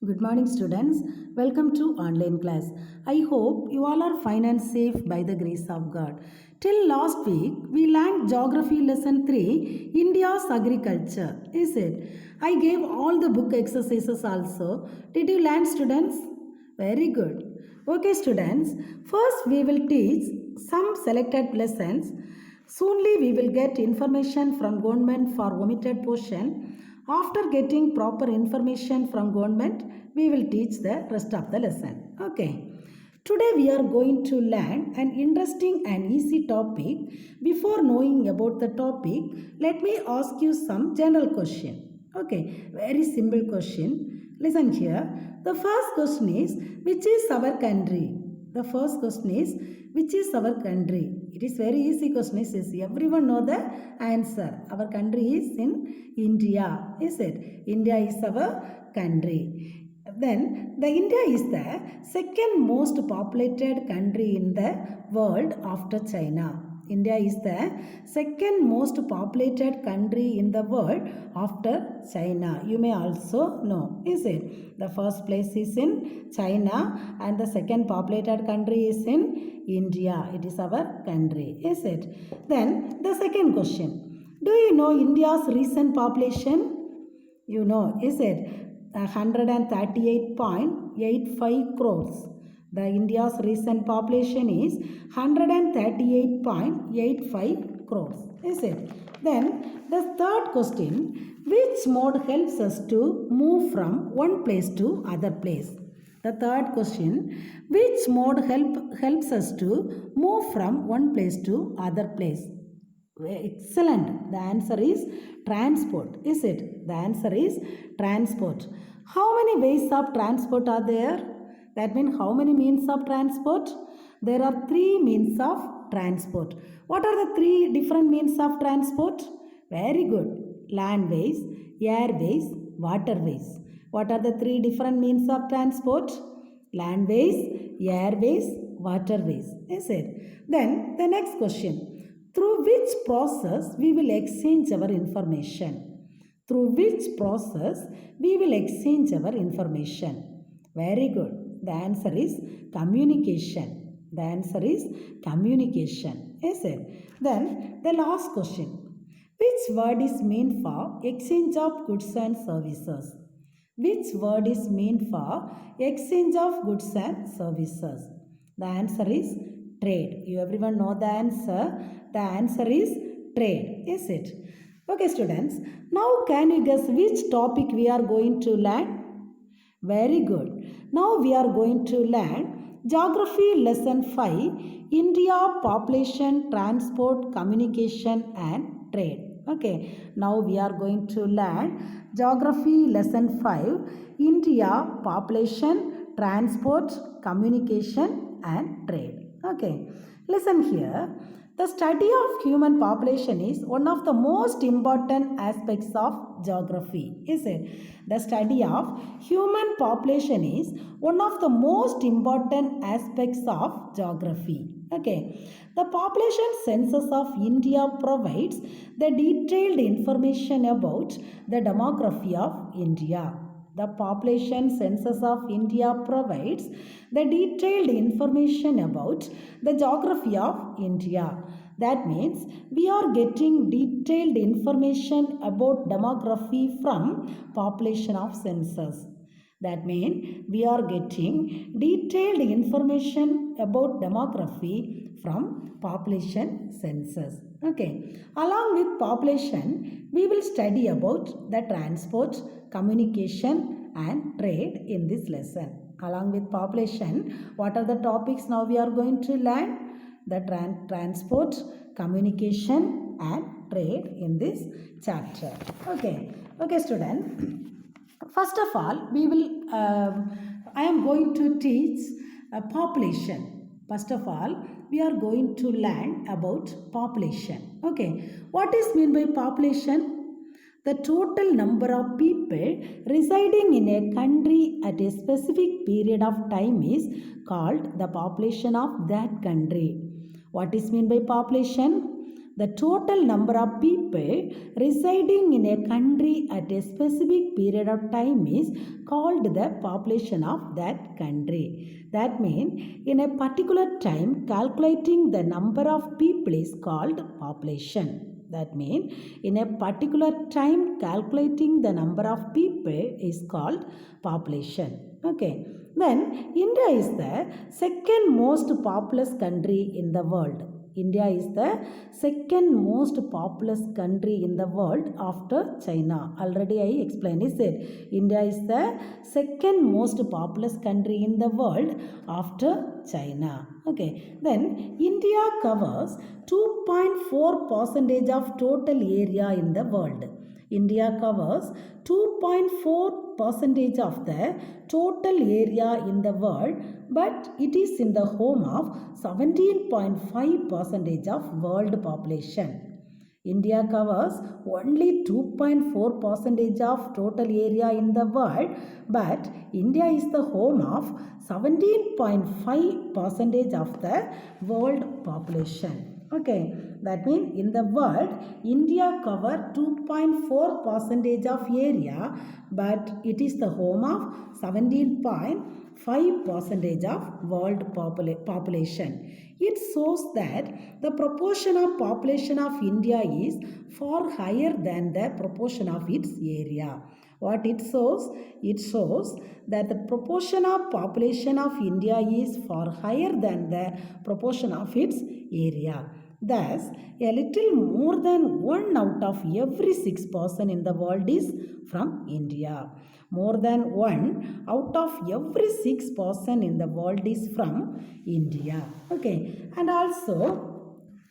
Good morning, students. Welcome to online class. I hope you all are fine and safe by the grace of God. Till last week, we learned Geography Lesson 3, India's Agriculture. Is it? I gave all the book exercises also. Did you learn, students? Very good. Okay, students. First, we will teach some selected lessons. Soonly, we will get information from government for omitted portion. After getting proper information from government, we will teach the rest of the lesson. Okay. Today we are going to learn an interesting and easy topic. Before knowing about the topic, let me ask you some general question. Okay, very simple question. Listen here. The first question is, which is our country? The first question is, which is our country? It is very easy question. Is everyone know the answer? Our country is in India. Is it? India is our country. Then the India is the second most populated country in the world after China. India is the second most populated country in the world after China. You may also know, is it? The first place is in China and the second populated country is in India. It is our country, is it? Then the second question. Do you know India's recent population? You know, is it 138.85 crores? The India's recent population is 138.85 crores. Is it? Then the third question, which mode helps us to move from one place to other place? The third question, which mode helps us to move from one place to other place? Excellent. The answer is transport. Is it? The answer is transport. How many ways of transport are there? That means how many means of transport? There are three means of transport. What are the three different means of transport? Very good. Landways, airways, waterways. What are the three different means of transport? Landways, airways, waterways. Is it? Then the next question. Through which process we will exchange our information? Through which process we will exchange our information? Very good. The answer is communication. The answer is communication. Is it? Then the last question. Which word is meant for exchange of goods and services? Which word is meant for exchange of goods and services? The answer is trade. You everyone know the answer. The answer is trade. Is it? Okay, students. Now can you guess which topic we are going to learn? Very good. Now we are going to learn Geography Lesson 5, India, Population, Transport, Communication and Trade. Okay, now we are going to learn Geography Lesson 5, India, Population, Transport, Communication and Trade. Okay, listen here. The study of human population is one of the most important aspects of geography, is it? The study of human population is one of the most important aspects of geography. Okay. The population census of India provides the detailed information about the demography of India. The population census of India provides the detailed information about the geography of India. That means we are getting detailed information about demography from population of census. That means we are getting detailed information about demography from population census. Okay. Along with population, we will study about the transport, communication and trade in this lesson. Along with population, what are the topics now we are going to learn? The transport, communication and trade in this chapter. Okay. Okay, student. First of all, I am going to teach population. First of all, we are going to learn about population. Okay, what is meant by population? The total number of people residing in a country at a specific period of time is called the population of that country. What is meant by population? The total number of people residing in a country at a specific period of time is called the population of that country. That means in a particular time calculating the number of people is called population. That means in a particular time calculating the number of people is called population. Okay. Then India is the second most populous country in the world. India is the second most populous country in the world after China. Already I explained, is it? India is the second most populous country in the world after China. Okay. Then India covers 2.4% of total area in the world. India covers 2.4% of the total area in the world, but it is in the home of 17.5% of world population. India covers only 2.4% of total area in the world, but India is the home of 17.5% of the world population. Okay, that means in the world, India covers 2.4% of area, but it is the home of 17.5% of world population. It shows that the proportion of population of India is far higher than the proportion of its area. What it shows? It shows that the proportion of population of India is far higher than the proportion of its area. Thus, a little more than 1 out of every 6 person in the world is from India. More than 1 out of every 6 person in the world is from India. Okay, and also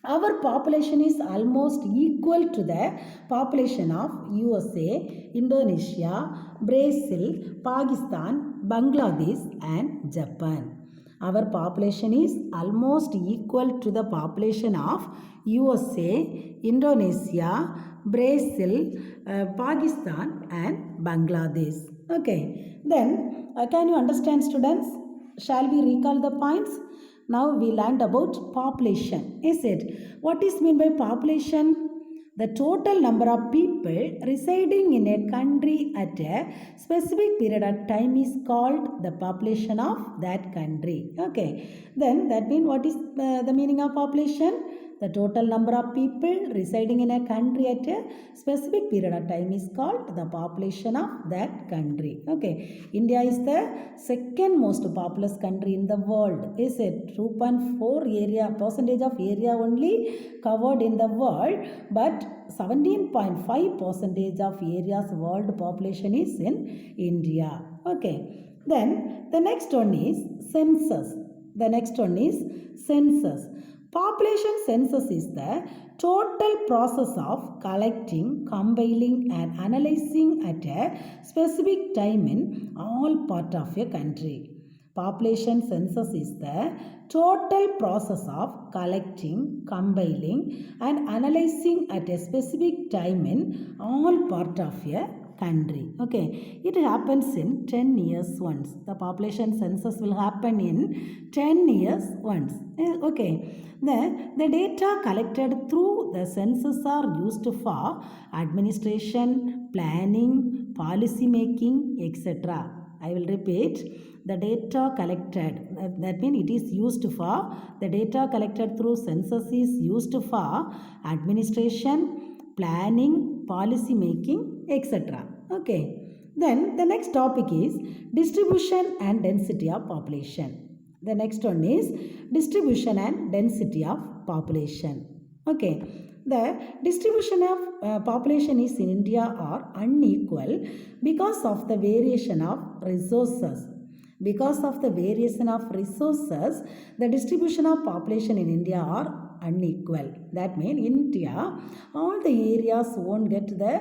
our population is almost equal to the population of USA, Indonesia, Brazil, Pakistan, Bangladesh and Japan. Our population is almost equal to the population of USA, Indonesia, Brazil, Pakistan and Bangladesh. Okay, then can you understand, students? Shall we recall the points? Now we learned about population. Is it? What is meant by population? The total number of people residing in a country at a specific period of time is called the population of that country. Okay. Then that means what is the meaning of population? The total number of people residing in a country at a specific period of time is called the population of that country. Okay. India is the second most populous country in the world. Is it? 2.4% of area only covered in the world, but 17.5% of area's world population is in India. Okay. Then the next one is census. Population census is the total process of collecting, compiling and analyzing at a specific time in all part of a country. Population census is the total process of collecting, compiling and analyzing at a specific time in all part of a country. Okay, it happens in 10 years once. The population census will happen in 10 years once. Okay, the data collected through the census are used for administration, planning, policy making, etc. I will repeat. The data collected, that means it is used for, the data collected through census is used for administration, planning, policy making, etc. Okay. Then the next topic is distribution and density of population. The next one is distribution and density of population. Okay. The distribution of population is in India are unequal because of the variation of resources. Because of the variation of resources, the distribution of population in India are unequal. That means in India, all the areas won't get the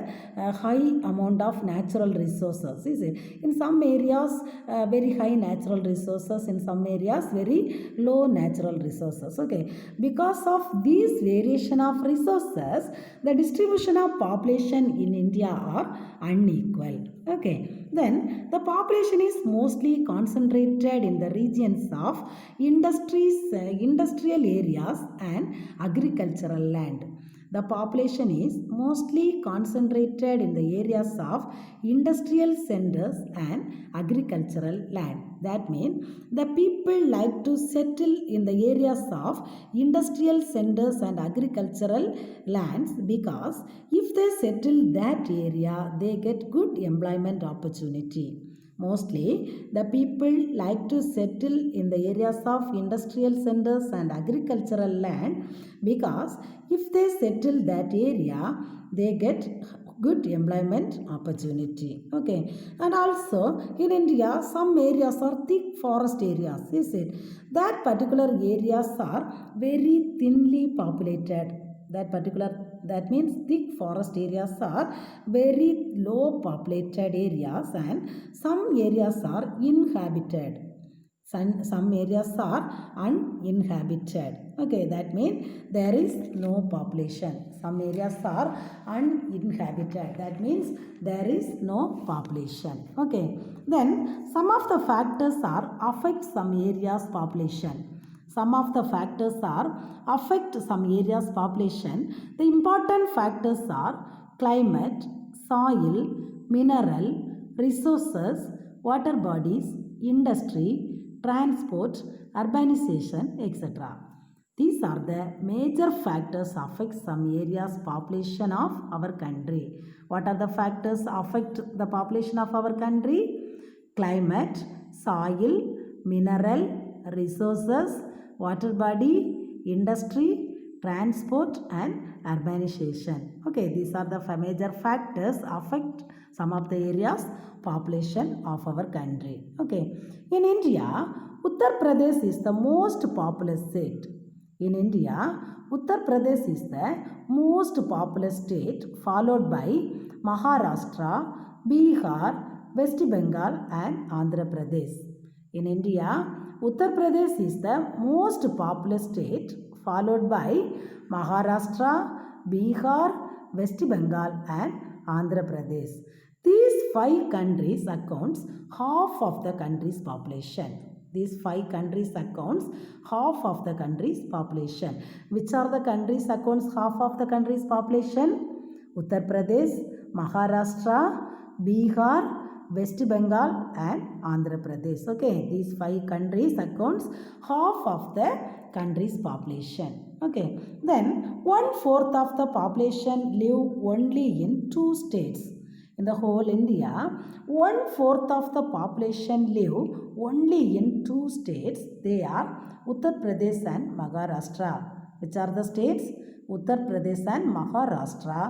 high amount of natural resources. Is it? In some areas, very high natural resources. In some areas, very low natural resources. Okay. Because of these variation of resources, the distribution of population in India are unequal. Okay. Then the population is mostly concentrated in the regions of industries, industrial areas and agricultural land. The population is mostly concentrated in the areas of industrial centers and agricultural land. That means the people like to settle in the areas of industrial centers and agricultural lands because if they settle that area, they get good employment opportunity. Mostly, the people like to settle in the areas of industrial centers and agricultural land because if they settle that area, they get good employment opportunity. Okay, and also in India, some areas are thick forest areas. Is it that particular areas are very thinly populated? That means thick forest areas are very low populated areas and some areas are inhabited. Some areas are uninhabited. Okay, that means there is no population. Some areas are uninhabited. That means there is no population. Okay, then some of the factors are affect some areas population. Some of the factors are affect some areas population. The important factors are climate, soil, mineral, resources, water bodies, industry, transport, urbanization, etc. These are the major factors affect some areas population of our country. What are the factors affect the population of our country? Climate, soil, mineral, resources, water body, industry, transport and urbanization. Okay, these are the major factors affect some of the areas population of our country. Okay, in India, Uttar Pradesh is the most populous state. In India, Uttar Pradesh is the most populous state, followed by Maharashtra, Bihar, West Bengal and Andhra Pradesh. In India, Uttar Pradesh is the most populous state, followed by Maharashtra, Bihar, West Bengal and Andhra Pradesh. These 5 countries accounts half of the country's population. These 5 countries accounts half of the country's population. Which are the countries accounts half of the country's population? Uttar Pradesh, Maharashtra, Bihar, West Bengal and Andhra Pradesh. Okay, these 5 countries accounts half of the country's population. Okay, then 1/4 of the population live only in 2 states. In the whole India, 1/4 of the population live only in 2 states. They are Uttar Pradesh and Maharashtra. Which are the states? Uttar Pradesh and Maharashtra.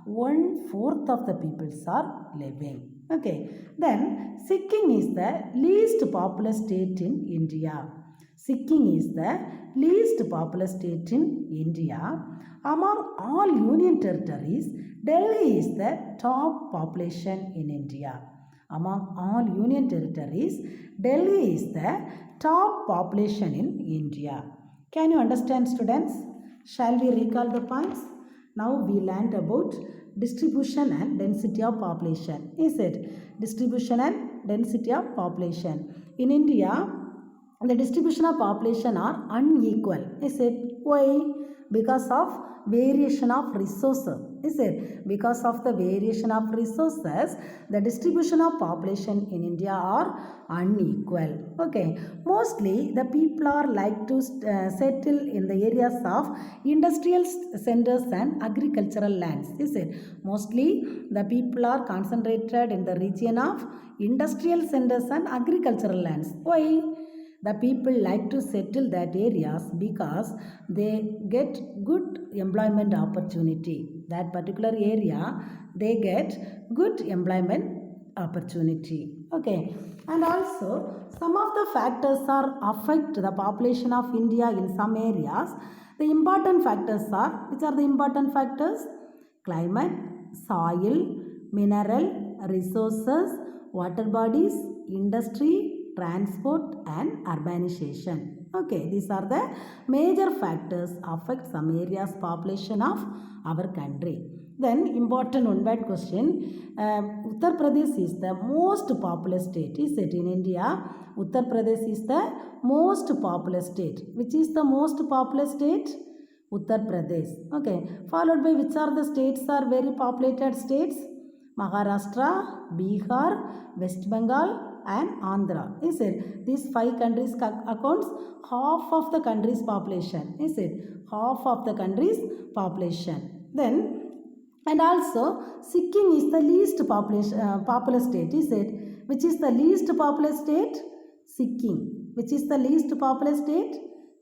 1/4 of the peoples are living. Okay, then Sikkim is the least populous state in India. Sikkim is the least populous state in India. Among all union territories, Delhi is the top population in India. Among all union territories, Delhi is the top population in India. Can you understand, students? Shall we recall the points? Now we learned about distribution and density of population. Is it? Distribution and density of population. In India, the distribution of population are unequal. Is it? Why? Because of variation of resources. Is it? Because of the variation of resources, the distribution of population in India are unequal. Okay, mostly the people are like to settle in the areas of industrial centers and agricultural lands. Is it? Mostly the people are concentrated in the region of industrial centers and agricultural lands. Why? The people like to settle that areas because they get good employment opportunity. That particular area, they get good employment opportunity. Okay, and also some of the factors are affect the population of India in some areas. The important factors are, which are the important factors? Climate, soil, mineral, resources, water bodies, industry, transport and urbanization. Okay, these are the major factors affect some areas population of our country. Then important one bad question. Uttar Pradesh is the most populous state. Is it in India? Uttar Pradesh is the most populous state. Which is the most populous state? Uttar Pradesh. Okay. Followed by which are the states are very populated states? Maharashtra, Bihar, West Bengal and Andhra. Is it? These 5 countries accounts half of the country's population. Is it? Half of the country's population. Then and also Sikkim is the least populous state. Is it? Which is the least populous state? Sikkim. Which is the least populous state?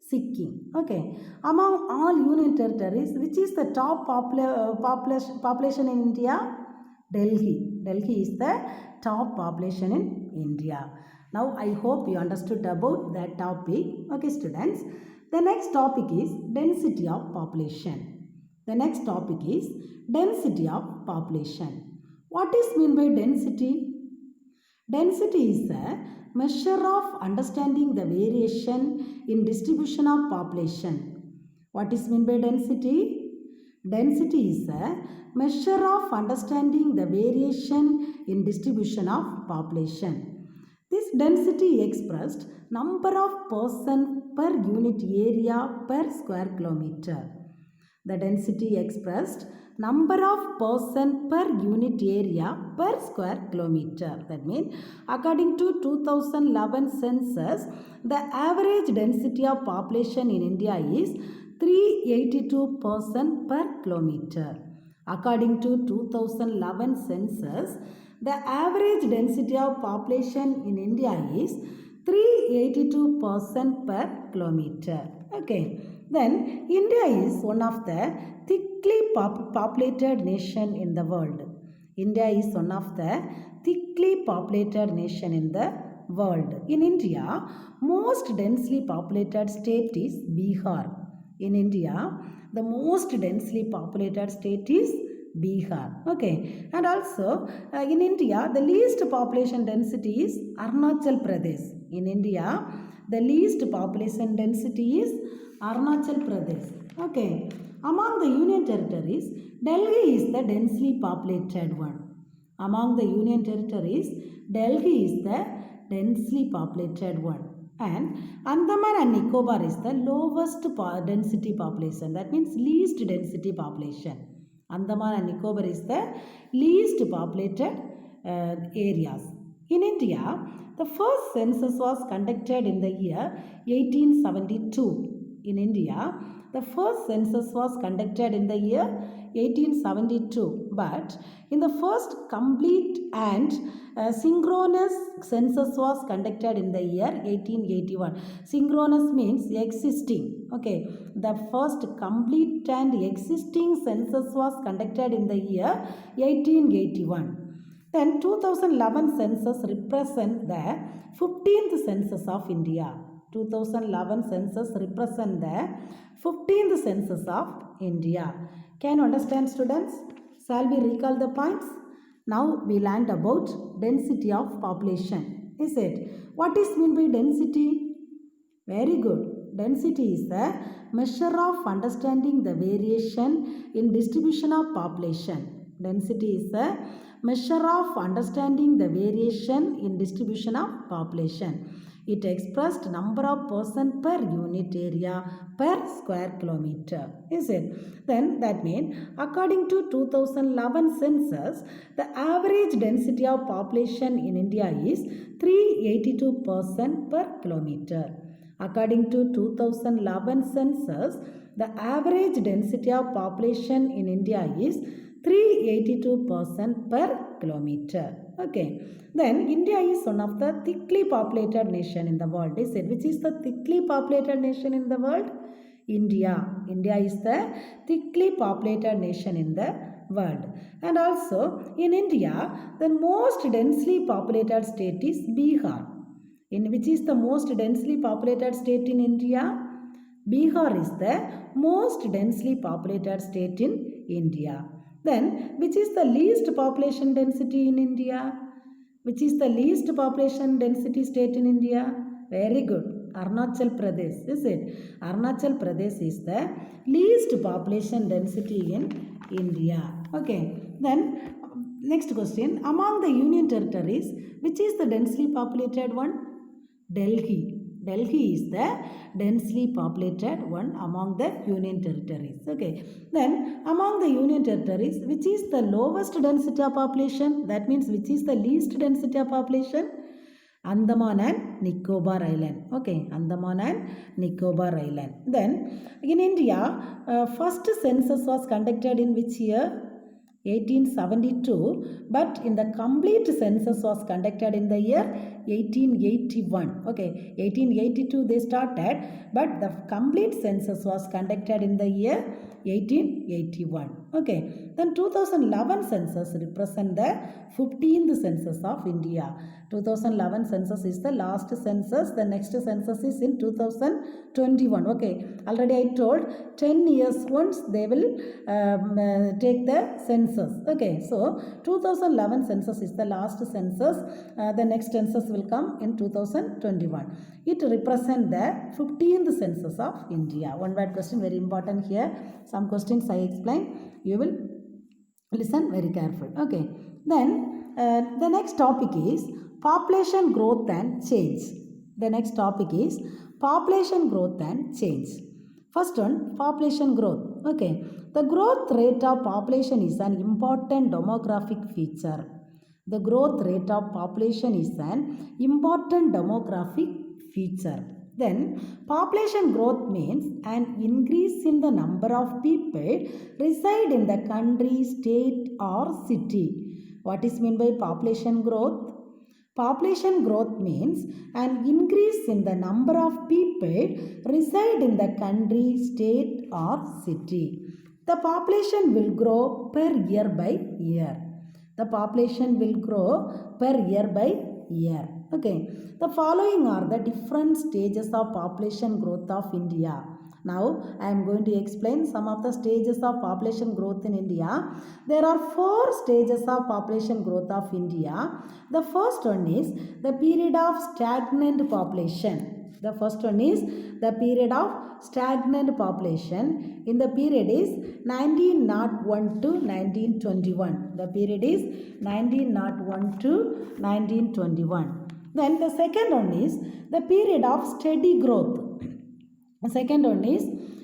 Sikkim. Okay. Among all union territories, which is the top population in India? Delhi. Delhi is the top population in India. Now I hope you understood about that topic. Okay, students. The next topic is density of population. The next topic is density of population. What is meant by density? Density is a measure of understanding the variation in distribution of population. What is meant by density? Density is a measure of understanding the variation in distribution of population. This density expressed number of persons per unit area per square kilometer. The density expressed number of person per unit area per square kilometer. That means according to 2011 census, the average density of population in India is 382 person per kilometer. According to 2011 census, the average density of population in India is 382 person per kilometer. Okay. Then India is one of the thickly populated nation in the world. India is one of the thickly populated nation in the world. In India, most densely populated state is Bihar. In India, the most densely populated state is Bihar. Okay. And also in India, the least population density is Arunachal Pradesh. In India, the least population density is Arunachal Pradesh. Okay. Among the union territories, Delhi is the densely populated one. Among the union territories, Delhi is the densely populated one. And Andaman and Nicobar is the lowest density population. That means least density population. Andaman and Nicobar is the least populated areas. In India, the first census was conducted in the year 1872. In India, the first census was conducted in the year 1872, but in the first complete and synchronous census was conducted in the year 1881. Synchronous means existing. Okay, the first complete and existing census was conducted in the year 1881. Then 2011 census represents the 15th census of India. 2011 census represents the 15th census of India. Can you understand, students? Shall we recall the points? Now we learned about density of population. Is it? What is meant by density? Very good. Density is the measure of understanding the variation in distribution of population. Density is the measure of understanding the variation in distribution of population. It expressed number of person per unit area per square kilometer. Is it? Then that means according to 2011 census, the average density of population in India is 382 person per kilometer. According to 2011 census, the average density of population in India is 382 person per kilometer. Okay. Then India is one of the thickly populated nation in the world. Is it? Which is the thickly populated nation in the world? India. India is the thickly populated nation in the world. And also in India, the most densely populated state is Bihar. In which is the most densely populated state in India? Bihar is the most densely populated state in India. Then, which is the least population density in India? Which is the least population density state in India? Very good. Arunachal Pradesh. Is it? Arunachal Pradesh is the least population density in India. Okay. Then, next question. Among the union territories, which is the densely populated one? Delhi. Delhi is the densely populated one among the union territories. Okay. Then among the union territories, which is the lowest density of population? That means which is the least density of population? Andaman and Nicobar Island. Okay, Andaman and Nicobar Island. Then in India, first census was conducted in which year? 1872, but in the complete census was conducted in the year 1881. Okay, 1882 they started, but the complete census was conducted in the year 1881. Okay, then 2011 census represent the 15th census of India. 2011 census is the last census. The next census is in 2021. Okay, already I told 10 years once they will take the census. Okay, so 2011 census is the last census. The next census will come in 2021. It represents the 15th census of India. One word question, very important here. Some questions I explain. You will listen very careful. Okay, then the next topic is population growth and change. The next topic is population growth and change. First one, population growth. Okay, the growth rate of population is an important demographic feature. The growth rate of population is an important demographic feature. Then, population growth means an increase in the number of people reside in the country, state or city. What is meant by population growth? Population growth means an increase in the number of people reside in the country, state or city. The population will grow per year by year. The population will grow per year by year. Okay. The following are the different stages of population growth of India. Now, I am going to explain some of the stages of population growth in India. There are 4 stages of population growth of India. The first one is the period of stagnant population. The first one is the period of stagnant population. In the period is 1901 to 1921. The period is 1901 to 1921. Then the second one is the period of steady growth. The second one is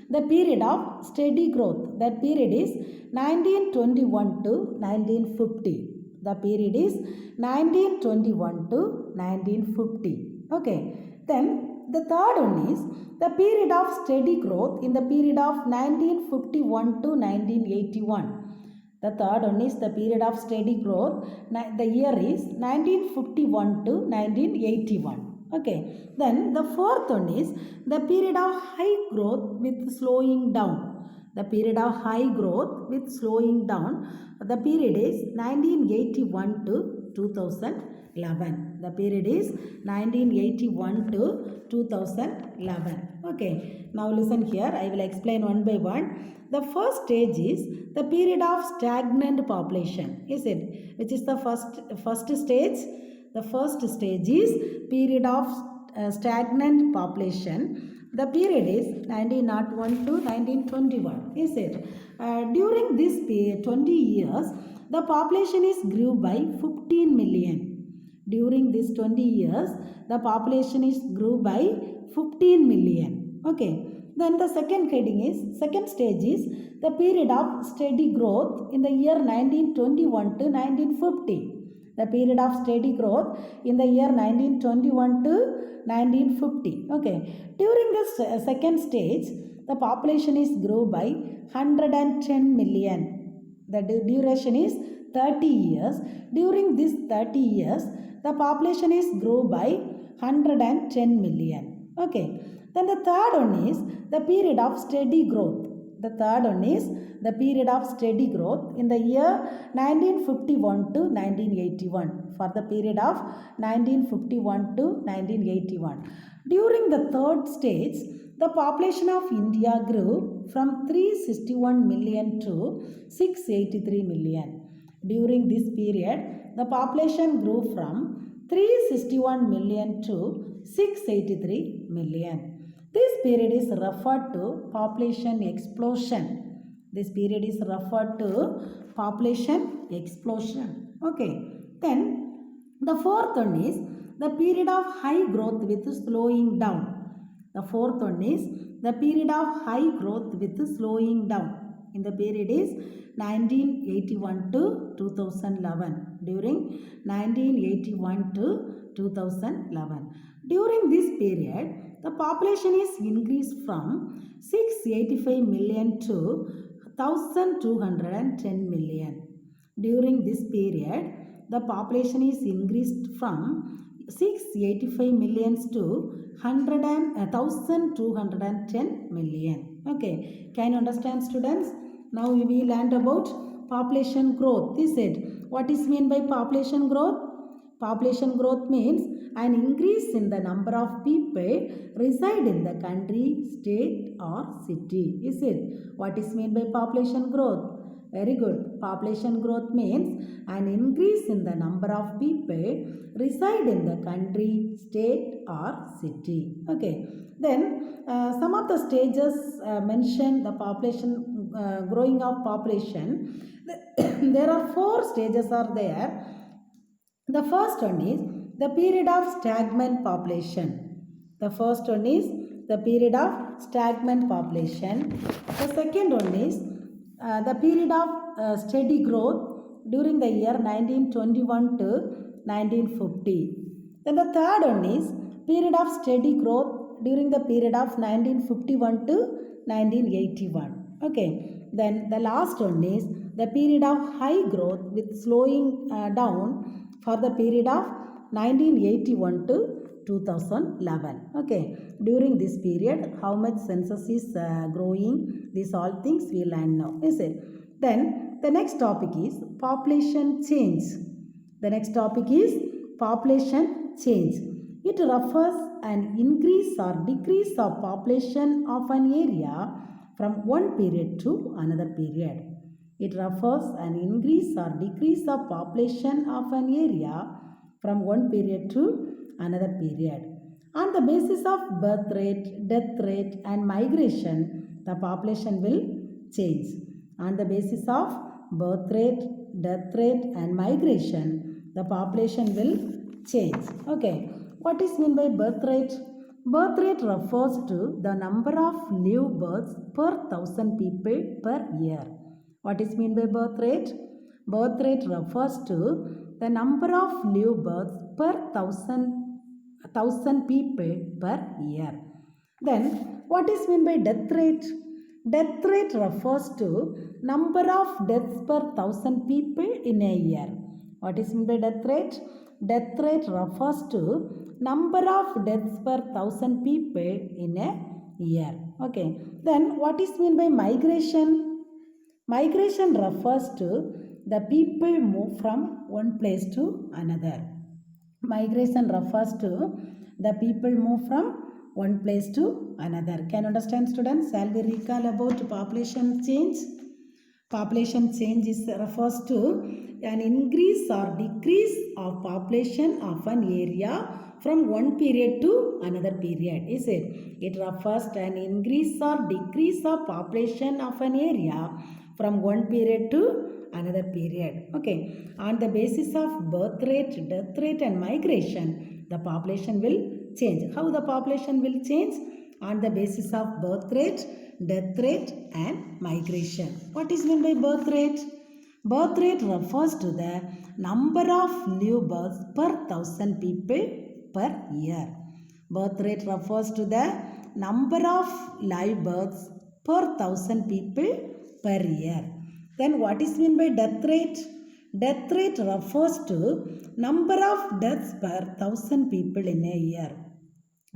the period of steady growth. That period is 1921 to 1950. The period is 1921 to 1950. Okay. Then the third one is the period of steady growth in the period of 1951 to 1981. The third one is the period of steady growth. The year is 1951 to 1981. Okay. Then the fourth one is the period of high growth with slowing down. The period of high growth with slowing down. The period is 1981 to 2011. The period is 1981 to 2011. Okay. Now listen here. I will explain one by one. The first stage is the period of stagnant population. Is it? Which is the first stage? The first stage is period of stagnant population. The period is 1901 to 1921. Is it? During this period, 20 years, the population is grew by 15 million. During this 20 years, the population is grew by 15 million. Okay. Then the second stage is the period of steady growth in the year 1921 to 1950. The period of steady growth in the year 1921 to 1950. Okay. During this second stage, the population is grew by 110 million. The duration is 30 years. During this 30 years, the population is grew by 110 million. Okay. Then the third one is the period of steady growth. The third one is the period of steady growth in the year 1951 to 1981. For the period of 1951 to 1981. During the third stage, the population of India grew from 361 million to 683 million. During this period, the population grew from 361 million to 683 million. This period is referred to population explosion. This period is referred to population explosion. Okay. Then the fourth one is the period of high growth with slowing down. The fourth one is the period of high growth with slowing down. In the period is 1981 to 2011. During 1981 to 2011. During this period, the population is increased from 685 million to 1210 million. During this period, the population is increased from 685 millions to 1210 million. Okay, can you understand, students? Now we learned about population growth. This is what is meant by population growth? Population growth means an increase in the number of people reside in the country, state or city. Is it? What is meant by population growth? Very good. Population growth means an increase in the number of people reside in the country, state or city. Okay. Then some of the stages mention the population growing of population. There are 4 stages are there. The first one is the period of stagnant population. The first one is the period of stagnant population. The second one is the period of steady growth during the year 1921 to 1950. Then the third one is period of steady growth during the period of 1951 to 1981. Okay. Then the last one is the period of high growth with slowing down for the period of 1981 to 2011. Okay. During this period, how much census is growing? These all things we learn now. Is it? Then the next topic is population change. The next topic is population change. It refers an increase or decrease of population of an area from one period to another period. It refers an increase or decrease of population of an area from one period to another period. On the basis of birth rate, death rate and migration, the population will change. On the basis of birth rate, death rate and migration, the population will change. Okay. What is meant by birth rate? Birth rate refers to the number of live births per 1000 people per year. What is meant by birth rate? Birth rate refers to the number of live births per 1000 people per year. Then what is meant by death rate? Death rate refers to number of deaths per 1000 people in a year. What is meant by death rate? Death rate refers to number of deaths per 1000 people in a year. Okay. Then what is meant by migration? Migration refers to the people move from one place to another. Migration refers to the people move from one place to another. Can you understand, students? Shall we recall about population change? Population change refers to an increase or decrease of population of an area from one period to another period. Is it? It refers to an increase or decrease of population of an area from one period to another period. Okay. On the basis of birth rate, death rate and migration, the population will change. How the population will change? On the basis of birth rate, death rate and migration. What is meant by birth rate? Birth rate refers to the number of live births per 1000 people per year. Birth rate refers to the number of live births per 1000 people per year. Then what is meant by death rate? Death rate refers to number of deaths per 1000 people in a year.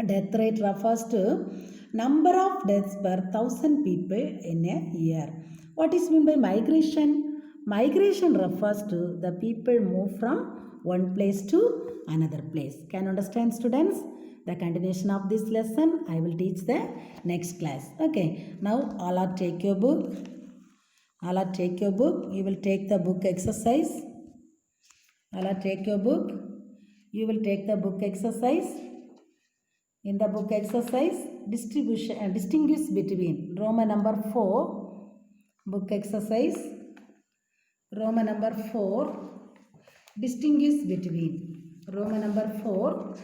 Death rate refers to number of deaths per 1000 people in a year. What is meant by migration? Migration refers to the people move from one place to another place. Can you understand, students? The continuation of this lesson I will teach the next class. Okay. Now all are take your book. All are take your book. You will take the book exercise. All are take your book. You will take the book exercise. In the book exercise, distinguish between Roman number 4, book exercise, Roman number 4, distinguish between. Roman number 4.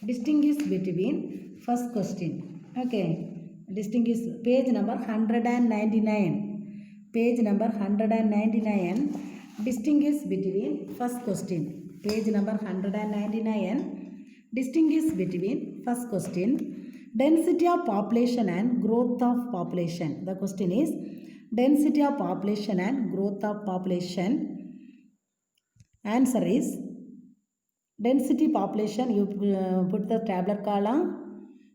Distinguish between first question. Okay. Distinguish page number 199. Page number 199. Distinguish between first question. Page number 199. Distinguish between first question. Density of population and growth of population. The question is density of population and growth of population. Answer is density population. You put the tabular column.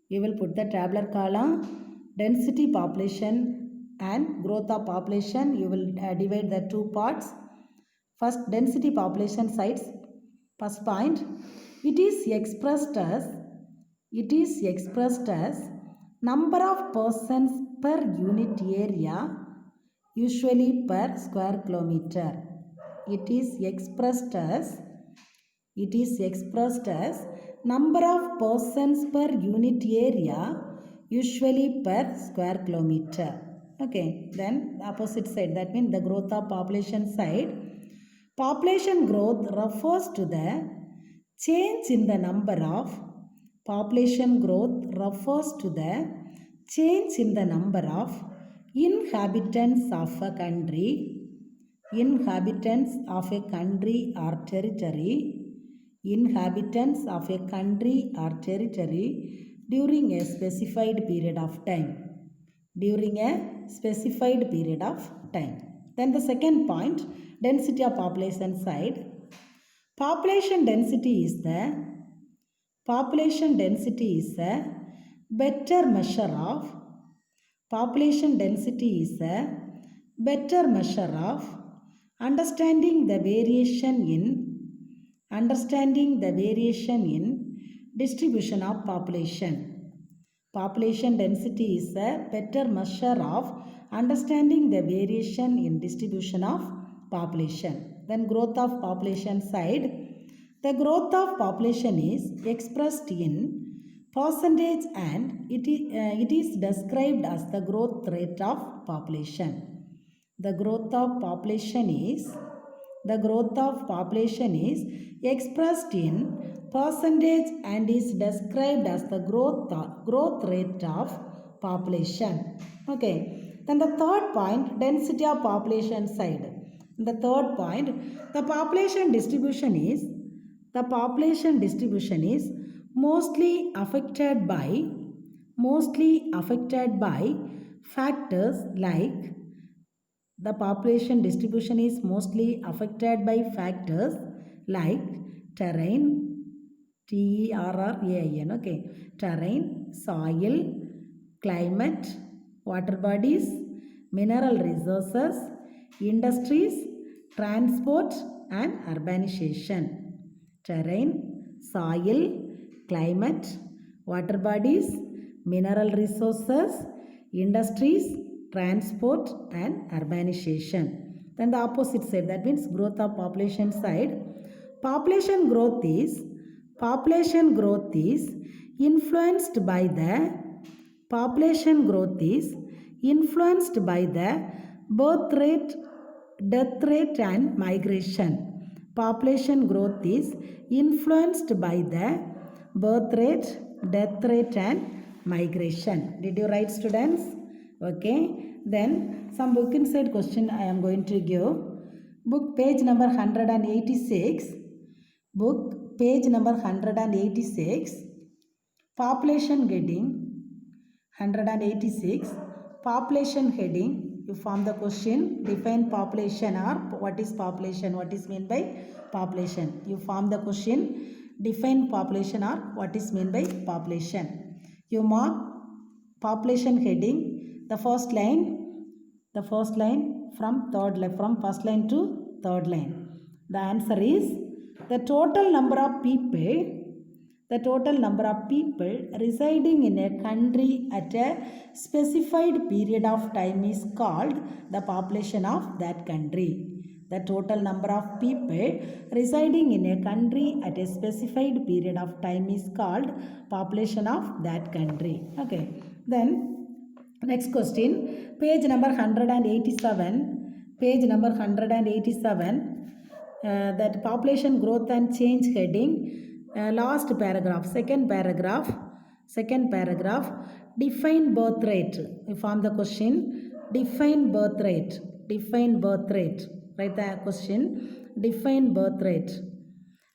You will put the tabular column. Density population and growth of population. You will divide the two parts. First, density population sides. First point. It is expressed as number of persons per unit area, usually per square kilometer. It is expressed as number of persons per unit area, usually per square kilometer. Okay, then the opposite side, that means the growth of population side. Population growth refers to the change in the number of inhabitants of a country or territory during a specified period of time. Then the second point, density of population side. Population density is a better measure of understanding the variation in distribution of population. Population density is a better measure of understanding the variation in distribution of population. Then growth of population side. The growth of population is expressed in percentage and it is described as the growth rate of population. The growth of population is expressed in percentage and is described as the growth rate of population. Okay. Then the third point, density of population side. The third point, the population distribution is mostly affected by factors like terrain, TERRAIN, okay, terrain, soil, climate, water bodies, mineral resources, industries, transport and urbanization. Terrain, soil, climate, water bodies, mineral resources, industries, transport and urbanization. Then the opposite side, that means growth of population side. Population growth is influenced by the birth rate, death rate and migration. Population growth is influenced by the birth rate, death rate and migration. Did you write, students? Okay. Then some book inside question I am going to give. Book page number 186. Book page number 186. Population heading 186. Population heading. You form the question. Define population or what is population? What is meant by population? You form the question. Define population or what is meant by population. You mark population heading. The first line from first line to third line. The answer is the total number of people residing in a country at a specified period of time is called the population of that country. The total number of people residing in a country at a specified period of time is called population of that country. Okay. Then next question, page number 187. Page number 187. That population growth and change heading. last paragraph, second paragraph, define birth rate. You form the question, define birth rate, write the question, define birth rate.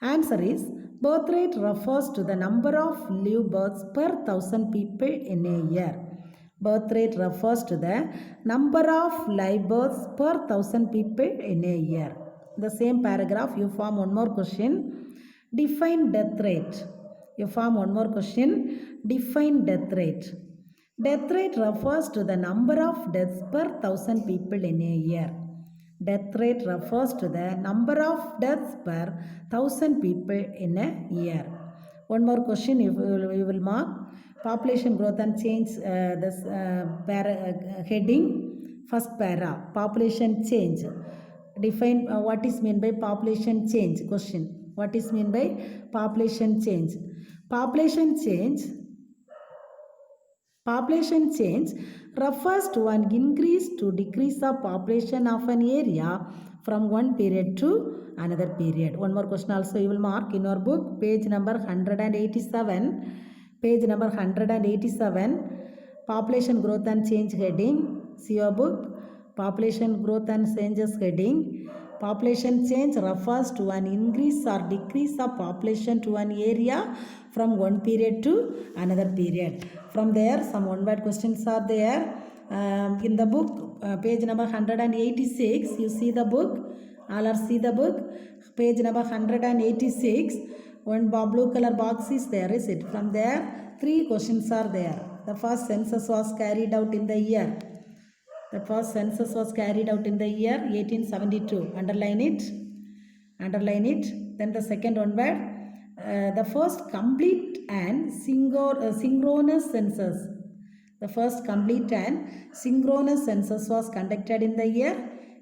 Answer is, birth rate refers to the number of live births per 1,000 people in a year. Birth rate refers to the number of live births per 1,000 people in a year. The same paragraph, you form one more question, define death rate. You form one more question, define death rate. Death rate refers to the number of deaths per 1,000 people in a year. Death rate refers to the number of deaths per 1,000 people in a year. One more question you will mark. Population growth and change, this heading, first para, population change. Define what is meant by population change. Question, what is meant by population change? Population change refers to an increase to decrease of population of an area from one period to another period. One more question also you will mark in your book, page number 187. Page number 187, population growth and change heading. See your book, population growth and changes heading. Population change refers to an increase or decrease of population to an area from one period to another period. From there, some one-word questions are there. In the book, page number 186, you see the book. All are see the book. Page number 186. One blue color box is there, is it? From there, 3 questions are there. The first census was carried out in the year. The first census was carried out in the year 1872. Underline it. Underline it. Then the second one word. The first complete and synchronous census. The first complete and synchronous census was conducted in the year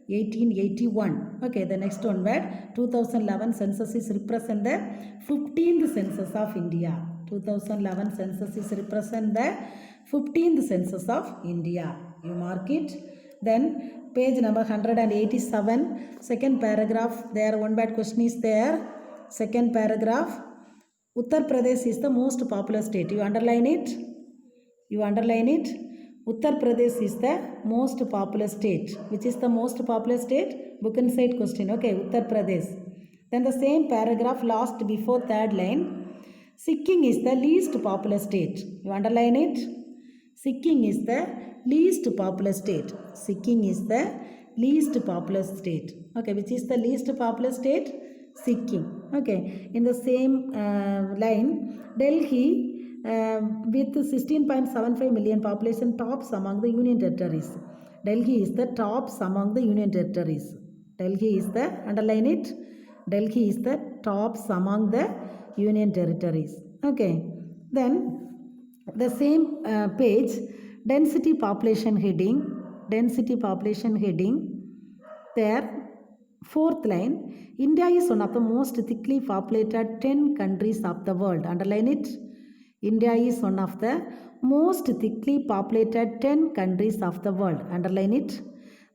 1881. Okay, the next one word, 2011 census is represent the 15th census of India. 2011 census is represent the 15th census of India. You mark it. Then page number 187, second paragraph, there one bad question is there. Second paragraph, Uttar Pradesh is the most populous state. You underline it. You underline it. Uttar Pradesh is the most populous state. Which is the most populous state? Book inside question. Okay, Uttar Pradesh. Then the same paragraph last before third line. Sikkim is the least populous state. You underline it. Sikkim is the least populous state. Sikkim is the least populous state. Okay, which is the least populous state? Sikkim. Okay, in the same line, Delhi with 16.75 million population tops among the union territories. Delhi is the tops among the union territories. Delhi is the, underline it, Delhi is the tops among the union territories. Okay, then the same page, density population heading, there, fourth line, India is one of the most thickly populated 10 countries of the world. Underline it. India is one of the most thickly populated 10 countries of the world. Underline it.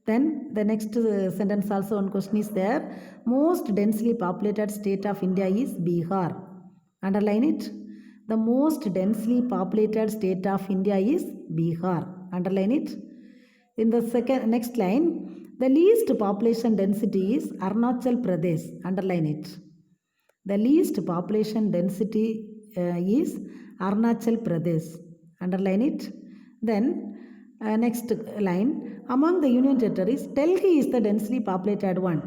Then the next sentence also one question is there. Most densely populated state of India is Bihar. Underline it. The most densely populated state of India is Bihar. Underline it. In the next line, the least population density is Arunachal Pradesh. Underline it. The least population density is Arunachal Pradesh. Underline it. Then next line, among the union territories, Delhi is the densely populated one.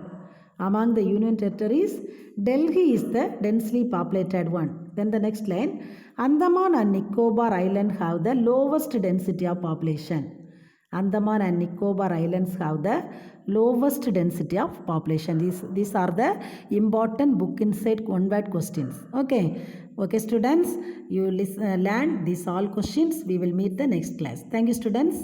Among the union territories, Delhi is the densely populated one. Then the next line, Andaman and Nicobar Island have the lowest density of population. Andaman and Nicobar Islands have the lowest density of population. These are the important book inside one-word questions. Okay, students, you learn these all questions. We will meet the next class. Thank you, students.